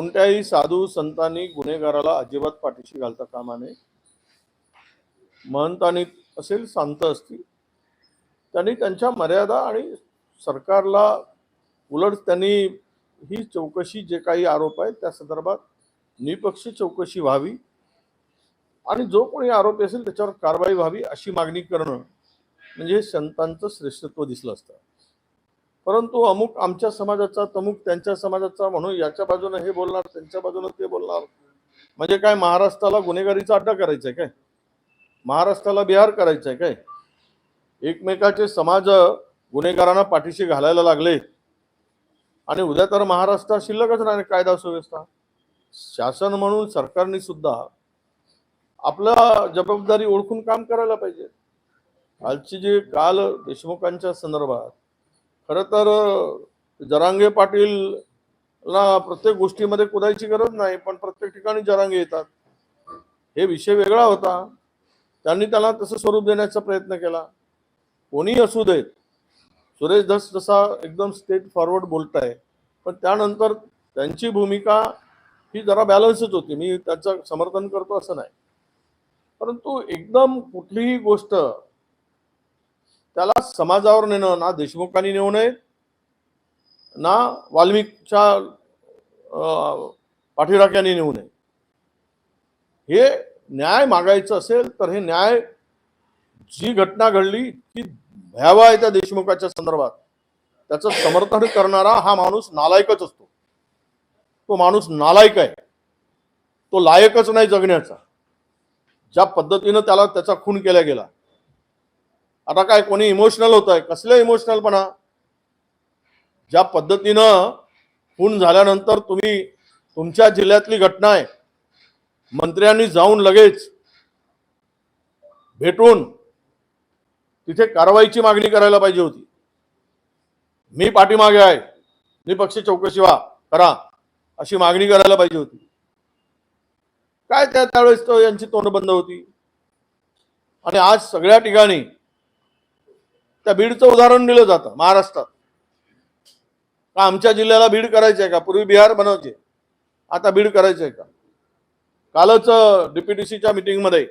कोणत्याही साधू संतांनी गुन्हेगाराला अजिबात पाठीशी घालता कामा नये. महंतांनी असेल, संत असतील, त्यांनी त्यांच्या मर्यादा आणि सरकारला उलट त्यांनी ही चौकशी जे काही आरोप आहेत त्या संदर्भात निपक्षी चौकशी व्हावी आणि जो कोणी आरोपी असेल त्याच्यावर कारवाई व्हावी अशी मागणी करणं म्हणजे संतांचं श्रेष्ठत्व दिसलं असतं. परंतु अमुक आमच्या समाजाचा, तमुक त्यांच्या समाजाचा म्हणून याच्या बाजूने हे बोलणार, त्यांच्या बाजूने ते बोलणार, म्हणजे काय महाराष्ट्राला गुन्हेगारीचा अड्डा करायचा आहे काय? महाराष्ट्राला बिहार करायचं आहे काय? एकमेकाचे समाज गुन्हेगारांना पाठीशी घालायला लागले आणि उद्या तर महाराष्ट्रात शिल्लकच नाही कायदा सुव्यवस्था. शासन म्हणून सरकारने सुद्धा आपला जबाबदारी ओळखून काम करायला पाहिजे. कालची जी काल देशमुखांच्या संदर्भात खरं तर जरांगे पाटीलला प्रत्येक गोष्टीमध्ये कुदायची गरज नाही, पण प्रत्येक ठिकाणी जरांगे येतात. हे विषय वेगळा होता, त्यांनी त्याला तसं स्वरूप देण्याचा प्रयत्न केला. कोणी असू देत, सुरेश धस जसा एकदम स्ट्रेट फॉरवर्ड बोलताय, पण त्यानंतर त्यांची भूमिका ही जरा बॅलन्सच होती. मी त्याचं समर्थन करतो असं नाही, परंतु एकदम कुठलीही गोष्ट त्याला समाजावर नेणं, ना देशमुखांनी नेऊ नये, ना वाल्मिकच्या पाठीराख्याने नेऊ नये. हे न्याय मागायचं असेल तर हे न्याय, जी घटना घडली ती भयावह आहे त्या देशमुखाच्या संदर्भात, त्याचं समर्थन करणारा हा माणूस नालायकच असतो. तो माणूस नालायक आहे, तो लायकच नाही जगण्याचा. ज्या पद्धतीनं त्याला त्याचा खून केला गेला, आता काय कोणी इमोशनल होत आहे? कसले इमोशनलपणा? ज्या पद्धतीनं खून झाल्यानंतर तुम्ही, तुमच्या जिल्ह्यातली घटना आहे, मंत्र्यांनी जाऊन लगेच भेटून तिथे कारवाईची मागणी करायला पाहिजे होती. मी पाठीमागे आहे, निपक्षी चौकशी करा अशी मागणी करायला पाहिजे होती. काय त्यावेळेस तो यांची तोंड बंद होती. आणि आज सगळ्या ठिकाणी त्या बीडचं उदाहरण दिलं जातं. महाराष्ट्रात का आमच्या जिल्ह्याला बीड करायचं आहे का? पूर्वी बिहार बनवायचे, आता बीड करायचं आहे का? कालच डीपीटीसीच्या मीटिंग मध्ये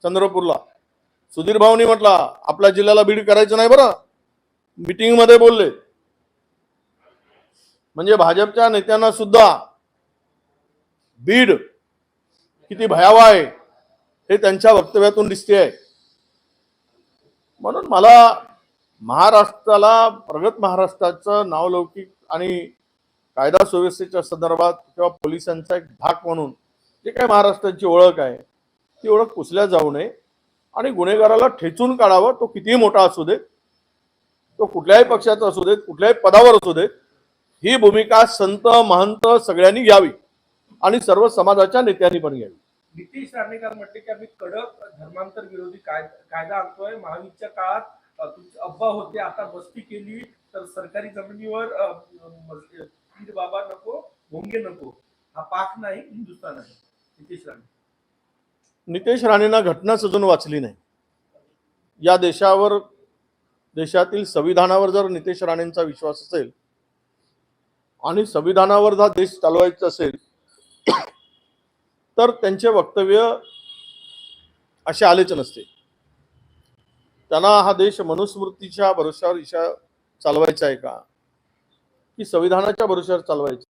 चंद्रपूरला सुधीर भाऊनी म्हटला आपल्या जिल्ह्याला बीड करायचं नाही बरं, मीटिंग मध्ये बोलले. म्हणजे भाजपच्या नेत्यांना सुद्धा बीड किती भयावह आहे हे त्यांच्या वक्तव्यातून दिसते आहे. म्हणून मला महाराष्ट्राला, प्रगत महाराष्ट्राचं नावलौकिक आणि कायदा सुव्यवस्थेच्या संदर्भात किंवा पोलिसांचा एक भाग म्हणून जे काही महाराष्ट्राची ओळख आहे ती ओळख पुसल्या जाऊ नये आणि गुन्हेगाराला ठेचून काढावं. तो कितीही मोठा असू देत, तो कुठल्याही पक्षाचा असू देत, कुठल्याही पदावर असू देत, ही भूमिका संत महंत सगळ्यांनी घ्यावी आणि सर्व समाजाच्या नेत्यांनी पण घ्यावी. नितेश राणे काल म्हटले की आम्ही कडक धर्मांतर विरोधी कायदा आणतोय. महावीरच्या काळात अब्बा होते, आता बस्ती केली तर सरकारी जमिनीवर पीर बाबा नको, भोंगे नको. हा पाक नाही, हिंदुस्थान आहे. नितेश राणेंना घटनाच अजून वाचली नाही. या देशावर, देशातील संविधानावर जर नितेश राणेंचा विश्वास असेल आणि संविधानावर जर देश चालवायचा असेल तर त्यांचे वक्तव्य असे आलेच नसते. त्यांना हा देश मनुस्मृतीच्या भरोश्यावर चालवायचा आहे का की संविधानाच्या भरोश्यावर चालवायचा?